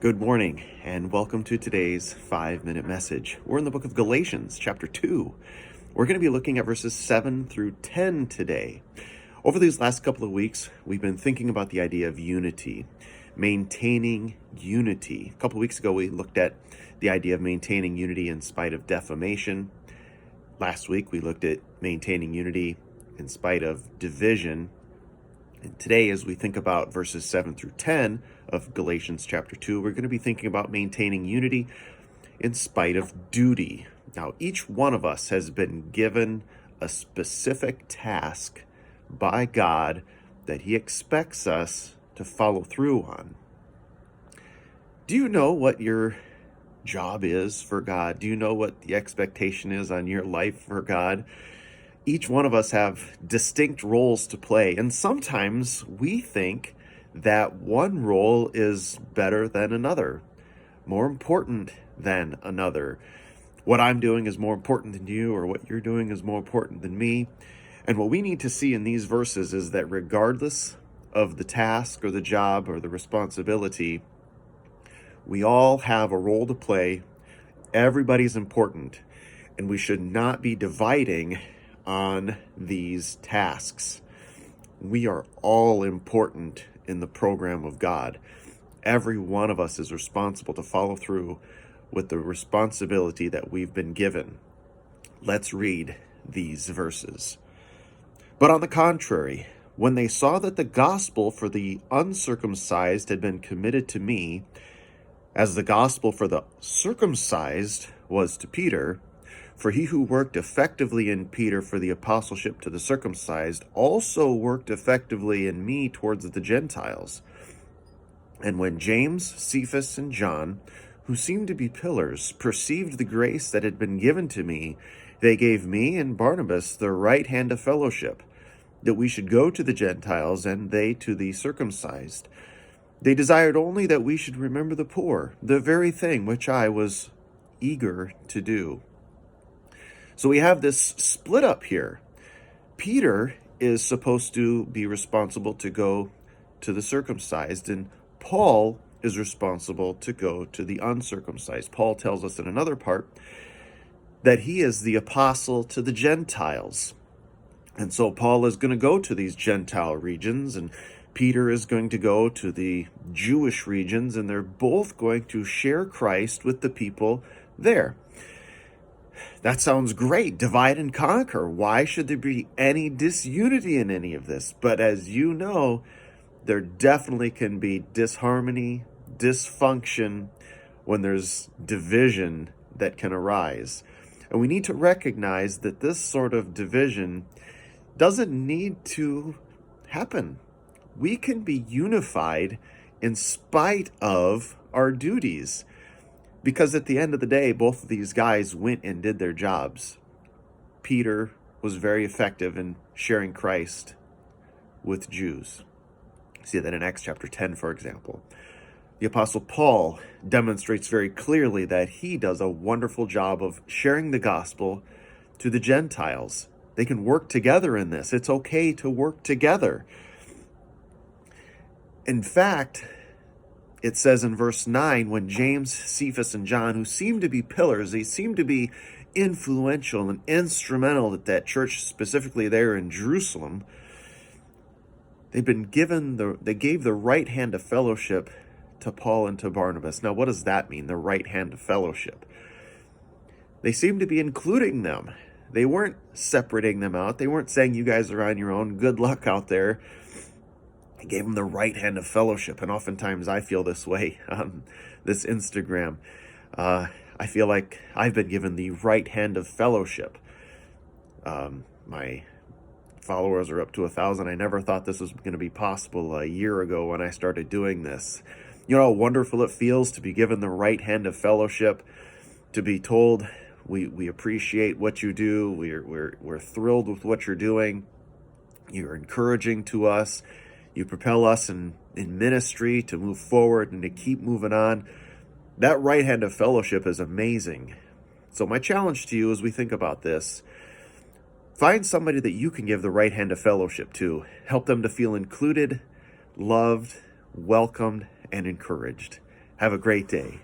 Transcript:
Good morning, and welcome to today's 5-minute message. We're in the book of Galatians, chapter 2. We're going to be looking at verses 7 through 10 today. Over these last couple of weeks, we've been thinking about the idea of unity, maintaining unity. A couple of weeks ago, we looked at the idea of maintaining unity in spite of defamation. Last week, we looked at maintaining unity in spite of division. And today, as we think about verses 7 through 10 of Galatians chapter 2, we're going to be thinking about maintaining unity in spite of duty. Now, each one of us has been given a specific task by God that He expects us to follow through on. Do you know what your job is for God? Do you know what the expectation is on your life for God? Each one of us have distinct roles to play, and sometimes we think that one role is better than another, more important than another. What I'm doing is more important than you, or what you're doing is more important than me. And what we need to see in these verses is that regardless of the task or the job or the responsibility, we all have a role to play. Everybody's important, and we should not be dividing on these tasks. We are all important in the program of God. Every one of us is responsible to follow through with the responsibility that we've been given. Let's read these verses. But on the contrary, when they saw that the gospel for the uncircumcised had been committed to me, as the gospel for the circumcised was to Peter, for he who worked effectively in Peter for the apostleship to the circumcised also worked effectively in me towards the Gentiles. And when James, Cephas, and John, who seemed to be pillars, perceived the grace that had been given to me, they gave me and Barnabas the right hand of fellowship, that we should go to the Gentiles and they to the circumcised. They desired only that we should remember the poor, the very thing which I was eager to do. So we have this split up here. Peter is supposed to be responsible to go to the circumcised, and Paul is responsible to go to the uncircumcised. Paul tells us in another part that he is the apostle to the Gentiles. And so Paul is going to go to these Gentile regions, and Peter is going to go to the Jewish regions, and they're both going to share Christ with the people there. That sounds great. Divide and conquer. Why should there be any disunity in any of this? But as you know, there definitely can be disharmony, dysfunction when there's division that can arise. And we need to recognize that this sort of division doesn't need to happen. We can be unified in spite of our duties. Because at the end of the day, both of these guys went and did their jobs. Peter was very effective in sharing Christ with Jews. See that in Acts chapter 10, for example. The Apostle Paul demonstrates very clearly that he does a wonderful job of sharing the gospel to the Gentiles. They can work together in this. It's okay to work together. In fact, it says in verse 9, when James, Cephas, and John, who seem to be pillars, they seem to be influential and instrumental at that church, specifically there in Jerusalem, they gave the right hand of fellowship to Paul and to Barnabas. Now, what does that mean, the right hand of fellowship? They seem to be including them. They weren't separating them out. They weren't saying, you guys are on your own, good luck out there. He gave them the right hand of fellowship, and oftentimes I feel this way on this Instagram. I feel like I've been given the right hand of fellowship. My followers are up to 1,000. I never thought this was going to be possible a year ago when I started doing this. You know how wonderful it feels to be given the right hand of fellowship, to be told we appreciate what you do. We're thrilled with what you're doing. You're encouraging to us. You propel us in ministry to move forward and to keep moving on. That right hand of fellowship is amazing. So my challenge to you as we think about this, find somebody that you can give the right hand of fellowship to. Help them to feel included, loved, welcomed, and encouraged. Have a great day.